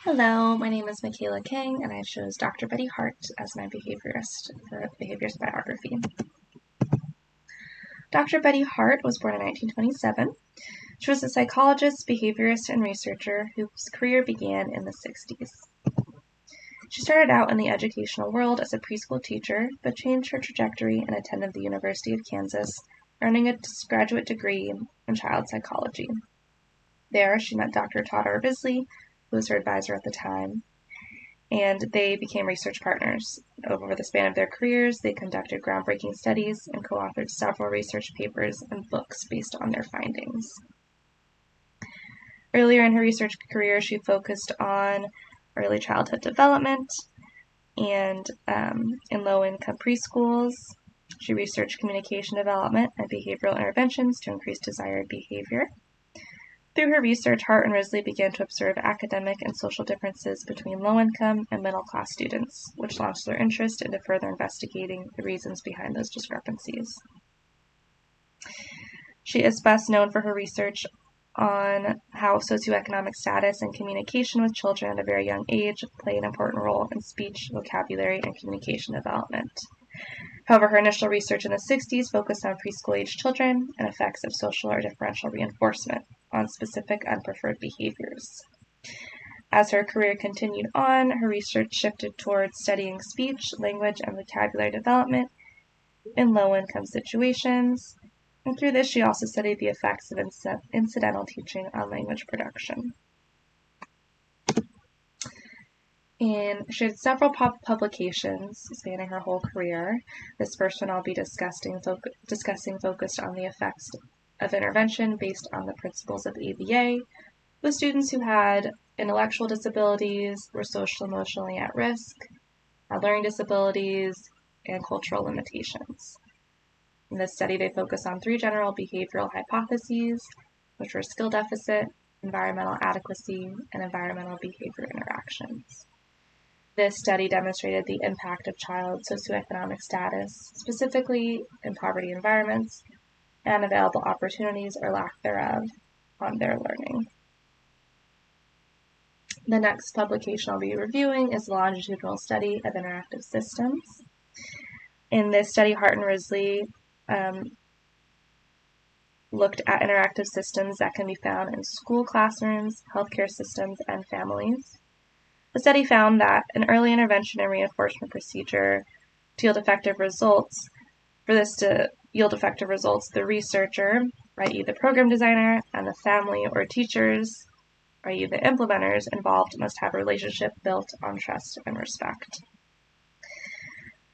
Hello, my name is Michaela King, and I chose Dr. Betty Hart as my behaviorist for Behaviorist biography. Dr. Betty Hart was born in 1927. She was a psychologist, behaviorist, and researcher whose career began in the 60s. She started out in the educational world as a preschool teacher, but changed her trajectory and attended the University of Kansas, earning a graduate degree in child psychology. There, she met Dr. Todd R. Bisley, who was her advisor at the time, and they became research partners. Over the span of their careers, they conducted groundbreaking studies and co-authored several research papers and books based on their findings. Earlier in her research career, she focused on early childhood development and in low-income preschools. She researched communication development and behavioral interventions to increase desired behavior. Through her research, Hart and Risley began to observe academic and social differences between low-income and middle-class students, which launched their interest into further investigating the reasons behind those discrepancies. She is best known for her research on how socioeconomic status and communication with children at a very young age play an important role in speech, vocabulary, and communication development. However, her initial research in the 60s focused on preschool-age children and effects of social or differential reinforcement on specific unpreferred behaviors. As her career continued on, her research shifted towards studying speech, language, and vocabulary development in low-income situations, and through this she also studied the effects of incidental teaching on language production. And she had several publications spanning her whole career. This first one I'll be discussing focused on the effects of intervention based on the principles of ABA with students who had intellectual disabilities, were social emotionally at risk, had learning disabilities, and cultural limitations. In this study, they focus on three general behavioral hypotheses, which were skill deficit, environmental adequacy, and environmental behavior interactions. This study demonstrated the impact of child socioeconomic status, specifically in poverty environments, and available opportunities or lack thereof on their learning. The next publication I'll be reviewing is a longitudinal study of interactive systems. In this study, Hart and Risley looked at interactive systems that can be found in school classrooms, healthcare systems, and families. The study found that an early intervention and reinforcement procedure to yield effective results, the researcher, i.e. the program designer, and the family or teachers, i.e. the implementers involved, must have a relationship built on trust and respect.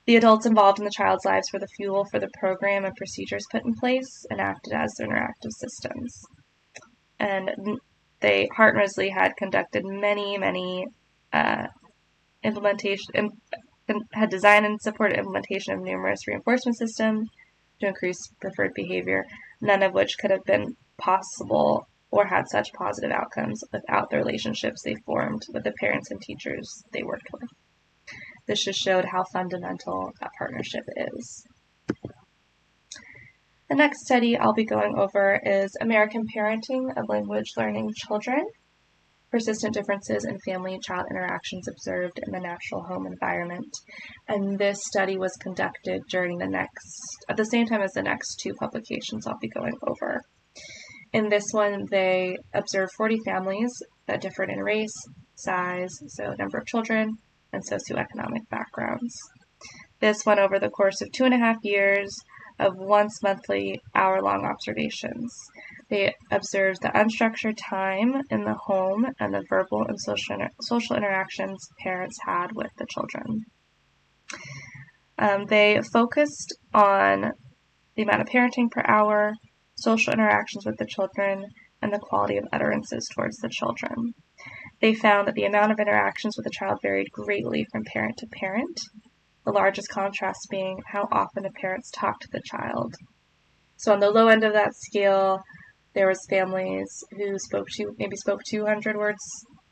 The adults involved in the child's lives were the fuel for the program and procedures put in place and acted as their interactive systems. And Hart and Risley had conducted many had designed and supported implementation of numerous reinforcement systems to increase preferred behavior, none of which could have been possible or had such positive outcomes without the relationships they formed with the parents and teachers they worked with. This just showed how fundamental that partnership is. The next study I'll be going over is American Parenting of Language Learning Children, Persistent Differences in Family-Child Interactions Observed in the Natural Home Environment. And this study was conducted at the same time as the next two publications I'll be going over. In this one, they observed 40 families that differed in race, size, so number of children, and socioeconomic backgrounds. This went over the course of 2.5 years of once monthly hour-long observations. They observed the unstructured time in the home and the verbal and social interactions parents had with the children. They focused on the amount of parenting per hour, social interactions with the children, and the quality of utterances towards the children. They found that the amount of interactions with the child varied greatly from parent to parent, the largest contrast being how often the parents talked to the child. So on the low end of that scale, there was families who spoke 200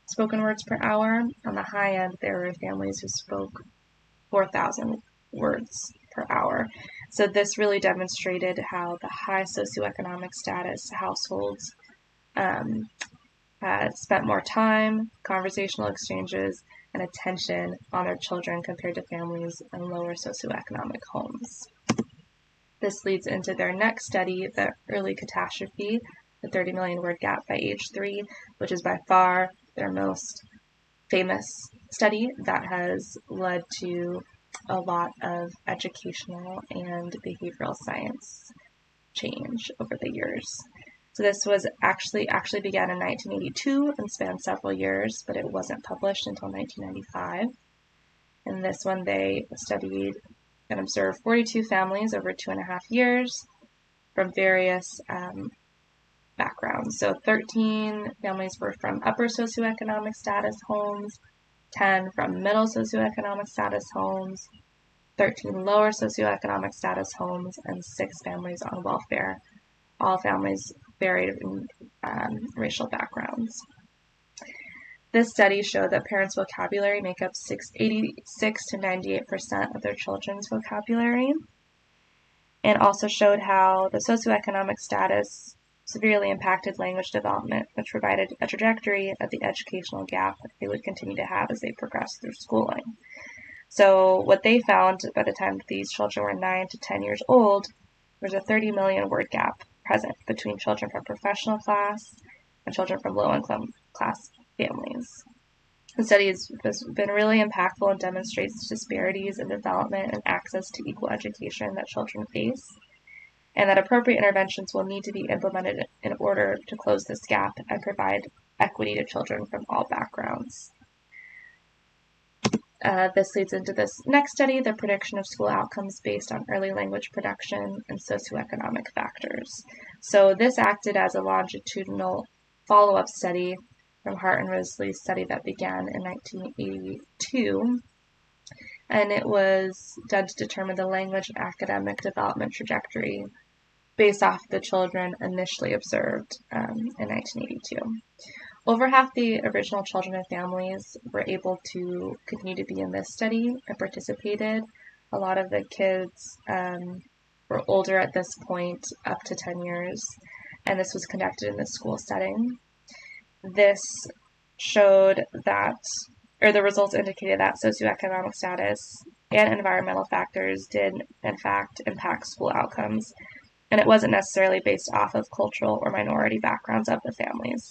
spoken words per hour. On the high end, there were families who spoke 4,000 words per hour. So this really demonstrated how the high socioeconomic status households had spent more time, conversational exchanges, and attention on their children compared to families in lower socioeconomic homes. This leads into their next study, the early catastrophe, the 30 million word gap by age 3, which is by far their most famous study that has led to a lot of educational and behavioral science change over the years. So this was actually began in 1982 and spanned several years, but it wasn't published until 1995. In this one, they studied and observed 42 families over 2.5 years from various backgrounds. So 13 families were from upper socioeconomic status homes, 10 from middle socioeconomic status homes, 13 lower socioeconomic status homes, and 6 families on welfare. All families varied in racial backgrounds. This study showed that parents' vocabulary make up 86 to 98% of their children's vocabulary, and also showed how the socioeconomic status severely impacted language development, which provided a trajectory of the educational gap they would continue to have as they progressed through schooling. So what they found by the time these children were 9 to 10 years old, there was a 30 million word gap present between children from professional class and children from low-income class families. The study has been really impactful and demonstrates disparities in development and access to equal education that children face, and that appropriate interventions will need to be implemented in order to close this gap and provide equity to children from all backgrounds. This leads into this next study, the prediction of school outcomes based on early language production and socioeconomic factors. So this acted as a longitudinal follow-up study from Hart and Risley's study that began in 1982, and it was done to determine the language and academic development trajectory based off the children initially observed in 1982. Over half the original children and families were able to continue to be in this study and participated. A lot of the kids were older at this point, up to 10 years, and this was conducted in the school setting. This showed that, or the results indicated that socioeconomic status and environmental factors did, in fact, impact school outcomes, and it wasn't necessarily based off of cultural or minority backgrounds of the families.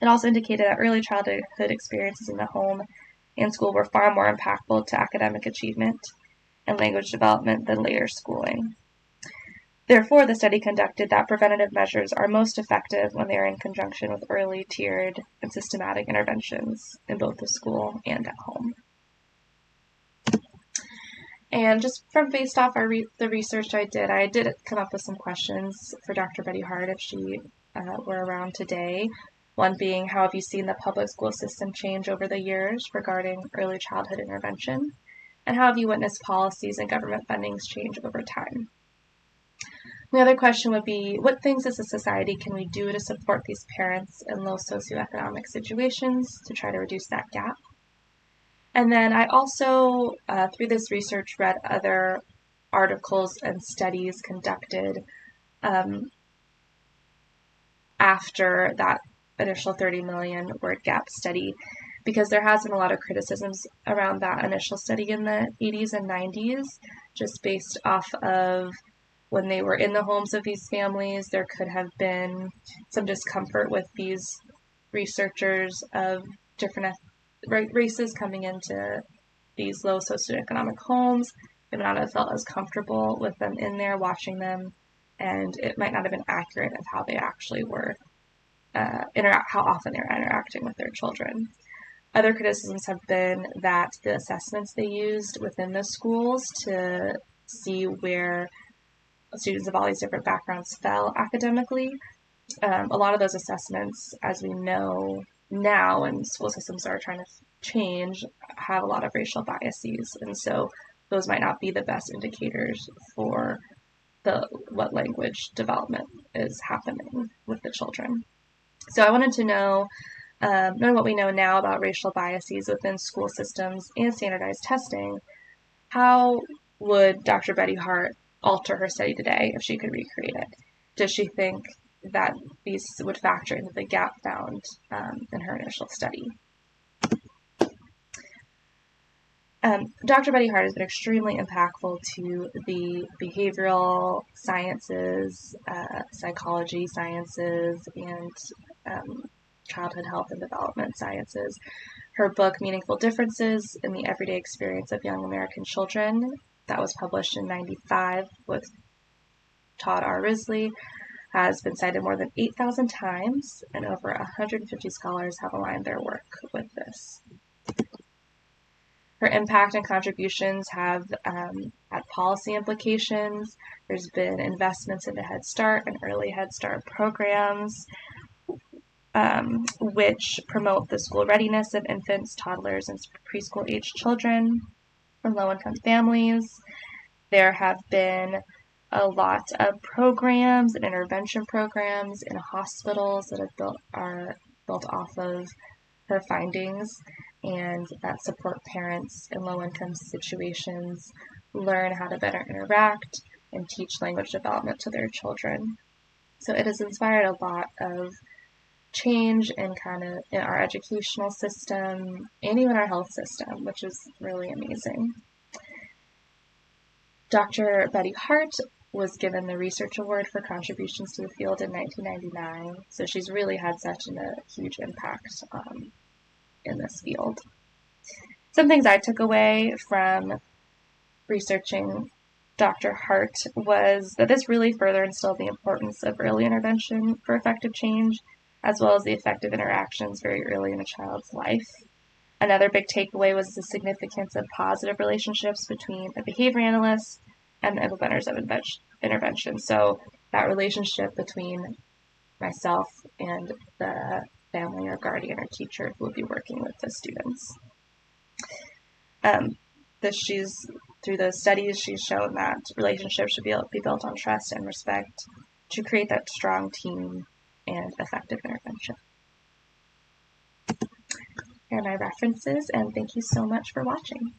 It also indicated that early childhood experiences in the home and school were far more impactful to academic achievement and language development than later schooling. Therefore, the study conducted that preventative measures are most effective when they are in conjunction with early, tiered, and systematic interventions in both the school and at home. And just from based off the research I did come up with some questions for Dr. Betty Hart if she were around today. One being, how have you seen the public school system change over the years regarding early childhood intervention? And how have you witnessed policies and government fundings change over time? The other question would be, what things as a society can we do to support these parents in low socioeconomic situations to try to reduce that gap? And then I also, through this research, read other articles and studies conducted after that initial 30 million word gap study, because there has been a lot of criticisms around that initial study in the 80s and 90s, just based off of when they were in the homes of these families. There could have been some discomfort with these researchers of different races coming into these low socioeconomic homes. They might not have felt as comfortable with them in there, watching them, and it might not have been accurate of how they actually were how often they're interacting with their children. Other criticisms have been that the assessments they used within the schools to see where students of all these different backgrounds fell academically, a lot of those assessments, as we know now, and school systems are trying to change, have a lot of racial biases, and so those might not be the best indicators for what language development is happening with the children. So I wanted to know, knowing what we know now about racial biases within school systems and standardized testing, how would Dr. Betty Hart alter her study today if she could recreate it? Does she think that these would factor into the gap found in her initial study. Dr. Betty Hart has been extremely impactful to the behavioral sciences, psychology sciences, and childhood health and development sciences. Her book, Meaningful Differences in the Everyday Experience of Young American Children, that was published in '95 with Todd R. Risley, has been cited more than 8,000 times, and over 150 scholars have aligned their work with this. Her impact and contributions have had policy implications. There's been investments into Head Start and early Head Start programs, which promote the school readiness of infants, toddlers, and preschool-aged children from low-income families. There have been a lot of programs and intervention programs in hospitals that are built off of her findings, and that support parents in low-income situations learn how to better interact and teach language development to their children. So it has inspired a lot of change in our educational system and even our health system, which is really amazing. Dr. Betty Hart was given the Research Award for contributions to the field in 1999, so she's really had such a huge impact in this field. Some things I took away from researching Dr. Hart was that this really further instilled the importance of early intervention for effective change, as well as the effective interactions very early in a child's life. Another big takeaway was the significance of positive relationships between a behavior analyst and the implementers of intervention. So that relationship between myself and the family or guardian or teacher who will be working with the students. Through the studies, she's shown that relationships should be built on trust and respect to create that strong team and effective intervention. Here are my references, and thank you so much for watching.